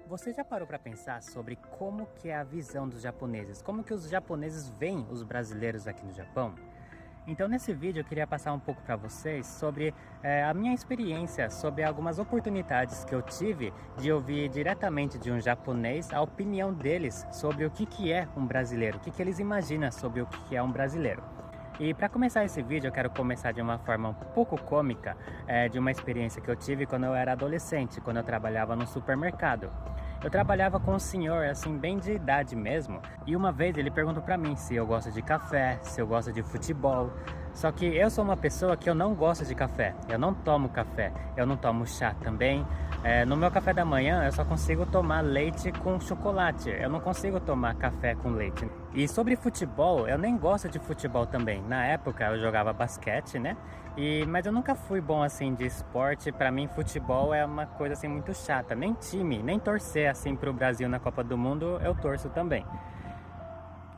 Você já parou para pensar sobre como que é a visão dos japoneses? Como que os japoneses veem os brasileiros aqui no Japão? Então nesse vídeo eu queria passar um pouco para vocês sobre a minha experiência, sobre algumas oportunidades que eu tive de ouvir diretamente de um japonês a opinião deles sobre o que é um brasileiro, o que eles imaginam sobre o que é um brasileiro. E para começar esse vídeo eu quero começar de uma forma um pouco cômica, de uma experiência que eu tive quando eu era adolescente, quando eu trabalhava no supermercado. Eu trabalhava com um senhor, assim, bem de idade mesmo, e uma vez ele perguntou pra mim se eu gosto de café, se eu gosto de futebol. Só que eu sou uma pessoa que eu não gosto de café, eu não tomo café, eu não tomo chá também. No meu café da manhã eu só consigo tomar leite com chocolate, eu não consigo tomar café com leite. E sobre futebol, eu nem gosto de futebol também. Na época eu jogava basquete, né? Mas eu nunca fui bom assim de esporte. Pra mim futebol é uma coisa assim muito chata, nem time, nem torcer assim pro Brasil na Copa do Mundo eu torço também.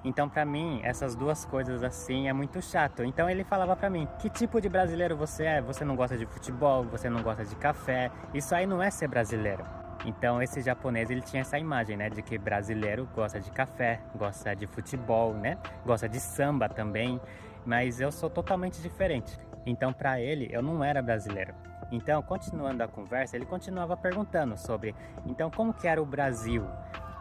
Então pra mim essas duas coisas assim é muito chato. Então ele falava pra mim: que tipo de brasileiro você é? Você não gosta de futebol, você não gosta de café, isso aí não é ser brasileiro. Então esse japonês ele tinha essa imagem, né, de que brasileiro gosta de café, gosta de futebol, né, gosta de samba também. Mas eu sou totalmente diferente. Então para ele eu não era brasileiro. Então continuando a conversa, ele continuava perguntando sobre então como que era o Brasil.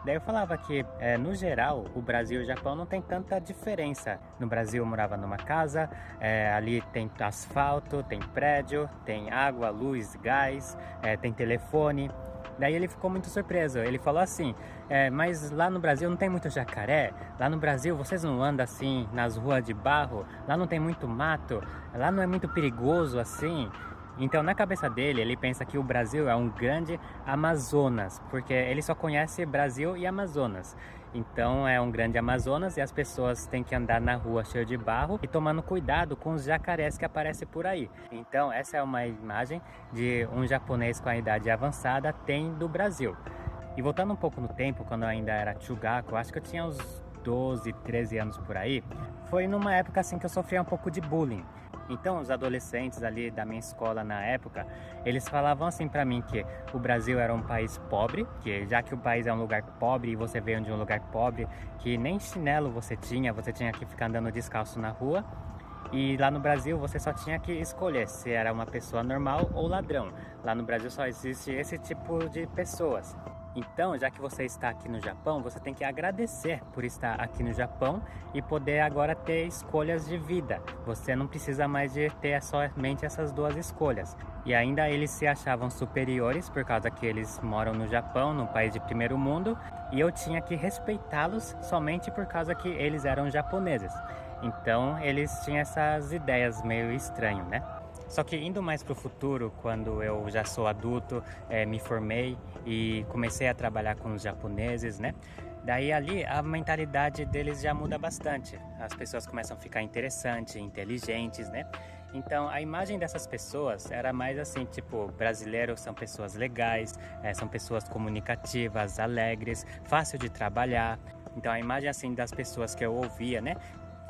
Daí eu falava que, no geral, o Brasil e o Japão não tem tanta diferença. No Brasil eu morava numa casa, ali tem asfalto, tem prédio, tem água, luz, gás, tem telefone. Daí ele ficou muito surpreso, ele falou assim: mas lá no Brasil não tem muito jacaré? Lá no Brasil vocês não andam assim nas ruas de barro? Lá não tem muito mato? Lá não é muito perigoso assim? Então na cabeça dele, ele pensa que o Brasil é um grande Amazonas, porque ele só conhece Brasil e Amazonas. Então é um grande Amazonas e as pessoas têm que andar na rua cheio de barro e tomando cuidado com os jacarés que aparecem por aí. Então essa é uma imagem de um japonês com a idade avançada tem do Brasil. E voltando um pouco no tempo, quando eu ainda era chugaku, acho que eu tinha uns 12, 13 anos por aí, foi numa época assim que eu sofria um pouco de bullying. Então os adolescentes ali da minha escola na época, eles falavam assim pra mim que o Brasil era um país pobre, que já que o país é um lugar pobre e você veio de um lugar pobre, que nem chinelo você tinha que ficar andando descalço na rua. E lá no Brasil você só tinha que escolher se era uma pessoa normal ou ladrão. Lá no Brasil só existe esse tipo de pessoas. Então, já que você está aqui no Japão, você tem que agradecer por estar aqui no Japão e poder agora ter escolhas de vida. Você não precisa mais de ter somente essas duas escolhas. E ainda eles se achavam superiores por causa que eles moram no Japão, num país de primeiro mundo, e eu tinha que respeitá-los somente por causa que eles eram japoneses. Então, eles tinham essas ideias meio estranhas, né? Só que indo mais para o futuro, quando eu já sou adulto, me formei e comecei a trabalhar com os japoneses, né? Daí ali a mentalidade deles já muda bastante. As pessoas começam a ficar interessantes, inteligentes, né? Então a imagem dessas pessoas era mais assim, tipo, brasileiros são pessoas legais, são pessoas comunicativas, alegres, fácil de trabalhar. Então a imagem assim das pessoas que eu ouvia, né?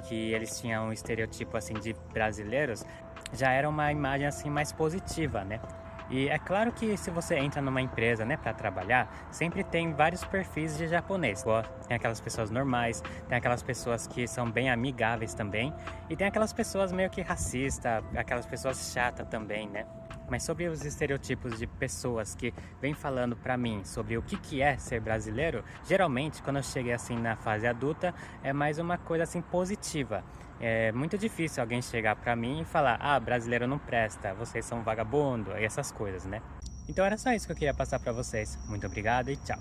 Que eles tinham um estereotipo assim de brasileiros, já era uma imagem assim mais positiva, né? E é claro que se você entra numa empresa, né, para trabalhar, sempre tem vários perfis de japonês. Tem aquelas pessoas normais, tem aquelas pessoas que são bem amigáveis também, e tem aquelas pessoas meio que racistas, aquelas pessoas chatas também, né? Mas sobre os estereotipos de pessoas que vêm falando pra mim sobre o que é ser brasileiro, geralmente quando eu cheguei assim na fase adulta, é mais uma coisa assim positiva. É muito difícil alguém chegar pra mim e falar: ah, brasileiro não presta, vocês são vagabundo, e essas coisas, né? Então era só isso que eu queria passar pra vocês. Muito obrigado e tchau!